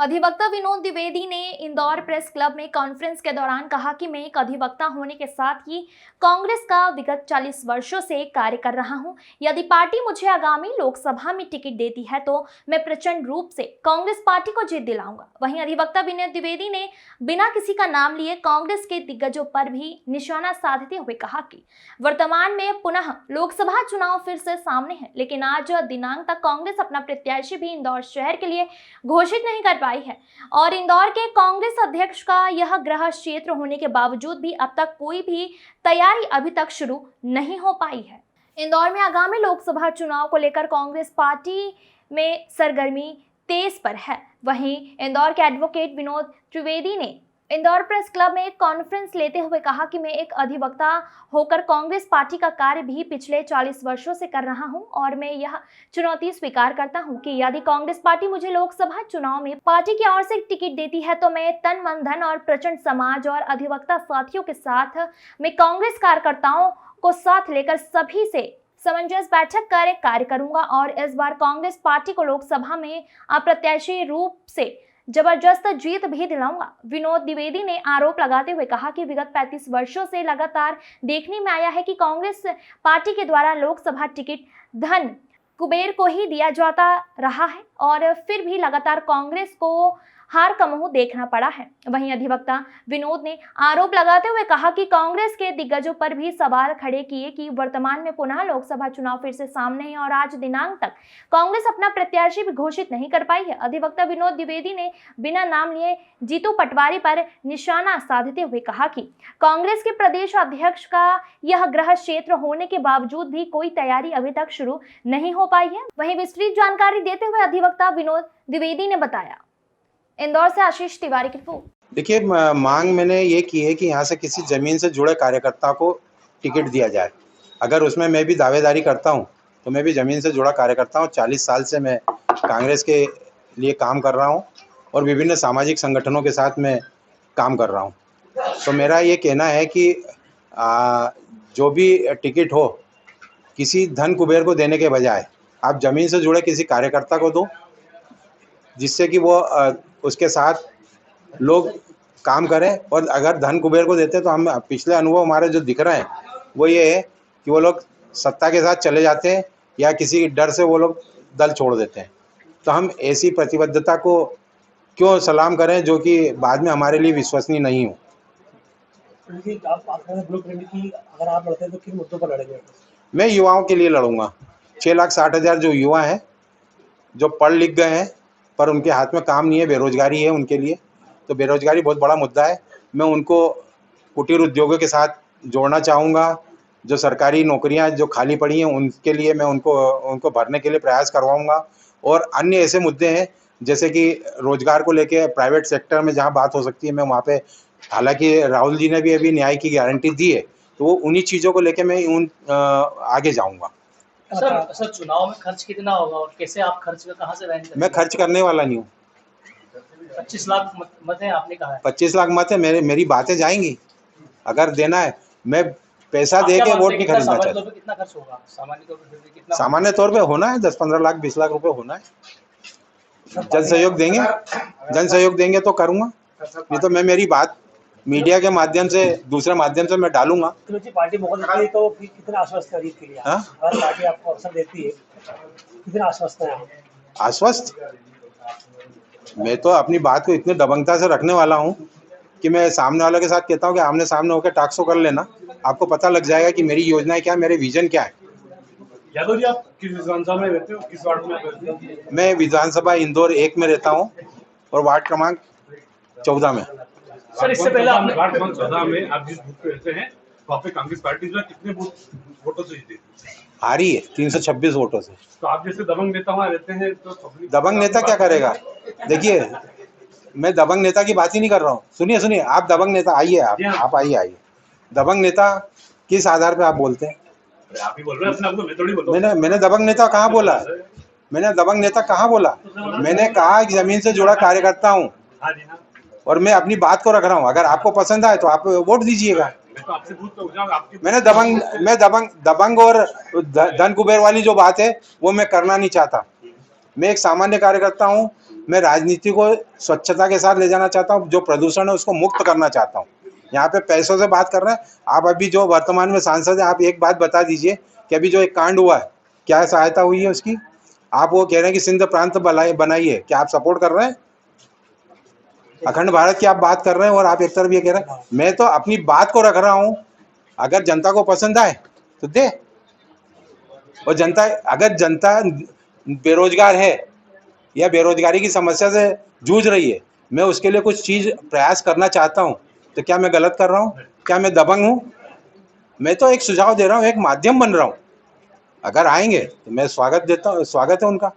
अधिवक्ता विनोद द्विवेदी ने Indore press club में कॉन्फ्रेंस के दौरान कहा कि मैं एक अधिवक्ता होने के साथ ही कांग्रेस का विगत 40 वर्षों से कार्य कर रहा हूं। यदि पार्टी मुझे आगामी लोकसभा में टिकट देती है तो मैं प्रचंड रूप से कांग्रेस पार्टी को जीत दिलाऊंगा। वहीं अधिवक्ता विनोद द्विवेदी ने बिना किसी का नाम लिए कांग्रेस के दिग्गजों पर भी निशाना साधते हुए कहा कि वर्तमान में पुनः लोकसभा चुनाव फिर से सामने है, लेकिन आज दिनांक तक कांग्रेस अपना प्रत्याशी भी इंदौर शहर के लिए घोषित नहीं कर पाई है और इंदौर के कांग्रेस अध्यक्ष का यह गृह क्षेत्र होने के बावजूद भी अब तक कोई भी तैयारी अभी तक शुरू नहीं हो पाई है। इंदौर में आगामी लोकसभा चुनाव को लेकर कांग्रेस पार्टी में सरगर्मी तेज पर है। वहीं इंदौर के एडवोकेट विनोद द्विवेदी ने इंदौर प्रेस क्लब में एक कॉन्फ्रेंस लेते हुए कहा कि मैं एक अधिवक्ता होकर कांग्रेस पार्टी का कार्य भी पिछले 40 वर्षों से कर रहा हूं और मैं यह चुनौती स्वीकार करता हूं कि यदि कांग्रेस पार्टी मुझे लोकसभा चुनाव में पार्टी की ओर से टिकट देती है तो मैं तन मन धन और प्रचंड समाज और अधिवक्ता साथियों के साथ मैं कांग्रेस कार्यकर्ताओं को साथ लेकर सभी से समंजस बैठक कर कार्य करूंगा और इस बार कांग्रेस पार्टी को लोकसभा में अप्रत्याशी रूप से जबरदस्त जीत भी दिलाऊंगा। विनोद द्विवेदी ने आरोप लगाते हुए कहा कि विगत 35 वर्षों से लगातार देखने में आया है कि कांग्रेस पार्टी के द्वारा लोकसभा टिकट धन कुबेर को ही दिया जाता रहा है और फिर भी लगातार कांग्रेस को हार का मुंह देखना पड़ा है। वहीं अधिवक्ता विनोद ने आरोप लगाते हुए कहा कि कांग्रेस के दिग्गजों पर भी सवाल खड़े किए कि वर्तमान में पुनः लोकसभा चुनाव फिर से सामने है और आज दिनांक तक कांग्रेस अपना प्रत्याशी भी घोषित नहीं कर पाई है। अधिवक्ता विनोद द्विवेदी ने बिना नाम लिए जीतू पटवारी पर निशाना साधते हुए कहा कि कांग्रेस के प्रदेश अध्यक्ष का यह गृह क्षेत्र होने के बावजूद भी कोई तैयारी अभी तक शुरू नहीं हो पाई है। वहीं विस्तृत जानकारी देते हुए अधिवक्ता विनोद द्विवेदी ने बताया। इंदौर से आशीष तिवारी की रिपोर्ट। देखिए, मांग मैंने ये की है कि यहाँ से किसी जमीन से जुड़े कार्यकर्ता को टिकट दिया जाए। अगर उसमें मैं भी दावेदारी करता हूँ तो मैं भी ज़मीन से जुड़ा कार्यकर्ता हूँ। 40 साल से मैं कांग्रेस के लिए काम कर रहा हूँ और विभिन्न सामाजिक संगठनों के साथ मैं काम कर रहा हूँ। तो मेरा ये कहना है कि जो भी टिकट हो किसी धन कुबेर को देने के बजाय आप ज़मीन से जुड़े किसी कार्यकर्ता को दो, जिससे कि वो उसके साथ लोग काम करें। और अगर धन कुबेर को देते हैं तो हम पिछले अनुभव हमारे जो दिख रहे हैं वो ये है कि वो लोग सत्ता के साथ चले जाते हैं या किसी डर से वो लोग दल छोड़ देते हैं। तो हम ऐसी प्रतिबद्धता को क्यों सलाम करें जो कि बाद में हमारे लिए विश्वसनीय नहीं हो। अगर आप लड़ते हैं तो किन मुद्दों पर लड़ेंगे? मैं युवाओं के लिए लड़ूंगा। 6,60,000 जो युवा हैं, जो पढ़ लिख गए हैं पर उनके हाथ में काम नहीं है, बेरोजगारी है उनके लिए। तो बेरोजगारी बहुत बड़ा मुद्दा है। मैं उनको कुटीर उद्योगों के साथ जोड़ना चाहूँगा। जो सरकारी नौकरियां जो खाली पड़ी हैं उनके लिए मैं उनको भरने के लिए प्रयास करवाऊँगा। और अन्य ऐसे मुद्दे हैं जैसे कि रोजगार को लेके प्राइवेट सेक्टर में जहाँ बात हो सकती है मैं वहाँ पे, हालांकि राहुल जी ने भी अभी न्याय की गारंटी दी है, तो वो उन्हीं चीज़ों को लेके मैं आगे जाऊँगा। सर चुनाव में खर्च कितना होगा और कैसे आप खर्च का कहाँ से वहन करेंगे? मैं खर्च करने वाला नहीं हूँ। 25 लाख मत है आपने कहा है। 25 लाख मत है। मेरी बातें जाएंगी। अगर देना है मैं पैसा दे के वोट नहीं खरीदना चाहता। कितना खर्च होगा सामान्य तौर पर? कितना सामान्य तौर पे होना है 10-15 लाख 20 लाख रुपए होना है। जन सहयोग देंगे तो करूँगा, नहीं तो मैं मेरी बात मीडिया के माध्यम से दूसरे माध्यम से मैं डालूंगा। पार्टी मौका देती है तो कितना आश्वस्त है के लिए? अगर पार्टी आपको अवसर देती है कितना आश्वस्त है? आश्वस्त मैं तो अपनी बात को इतनी दबंगता से रखने वाला हूँ कि मैं सामने वालों के साथ कहता हूँ कि आमने सामने होकर टाक्सो कर लेना, आपको पता लग जाएगा कि मेरी योजनाएं क्या है, मेरे विजन क्या है। यादव जी, आप किस विधानसभा में रहते हो, किस वार्ड में रहते हो? मैं विधानसभा इंदौर 1 में रहता हूँ और वार्ड क्रमांक 14 में। सर इससे पहले आपने वार्ड क्रमांक 14 में आप जिस बूथ पे रहते हैं तो आपने कांग्रेस पार्टी जो कितने वोटों से जीती? हारी है 326 वोटों से। तो आप जैसे दबंग नेता वहाँ रहते हैं तो दबंग नेता क्या करेगा? देखिए, मैं दबंग नेता की बात ही नहीं कर रहा हूँ। सुनिए, आप दबंग नेता आइए, आप आइए। दबंग नेता किस आधार पे आप बोलते हैं? आप ही बोल रहे हैं अपने आप को, मैं थोड़ी बोल रहा हूं। मैंने दबंग नेता कहाँ बोला? मैंने दबंग नेता कहाँ बोला? मैंने कहा कि जमीन से जुड़ा कार्यकर्ता हूँ और मैं अपनी बात को रख रहा हूँ। अगर आपको पसंद आए तो आप वोट दीजिएगा। मैं दबंग और धन कुबेर वाली जो बात है वो मैं करना नहीं चाहता। मैं एक सामान्य कार्यकर्ता हूँ मैं राजनीति को स्वच्छता के साथ ले जाना चाहता हूँ, जो प्रदूषण है उसको मुक्त करना चाहता हूँ। यहाँ पे पैसों से बात कर रहे हैं आप। अभी जो वर्तमान में सांसद हैं, आप एक बात बता दीजिए कि अभी जो एक कांड हुआ है क्या सहायता हुई है उसकी? आप वो कह रहे हैं कि सिंध प्रांत बनाइए, क्या आप सपोर्ट कर रहे हैं? अखंड भारत की आप बात कर रहे हैं और आप एक तरफ ये कह रहे हैं। मैं तो अपनी बात को रख रहा हूँ, अगर जनता को पसंद आए तो दे। और जनता, अगर जनता बेरोजगार है या बेरोजगारी की समस्या से जूझ रही है, मैं उसके लिए कुछ चीज प्रयास करना चाहता हूँ, तो क्या मैं गलत कर रहा हूँ? क्या मैं दबंग हूँ? मैं तो एक सुझाव दे रहा हूँ, एक माध्यम बन रहा हूँ। अगर आएंगे तो मैं स्वागत है उनका।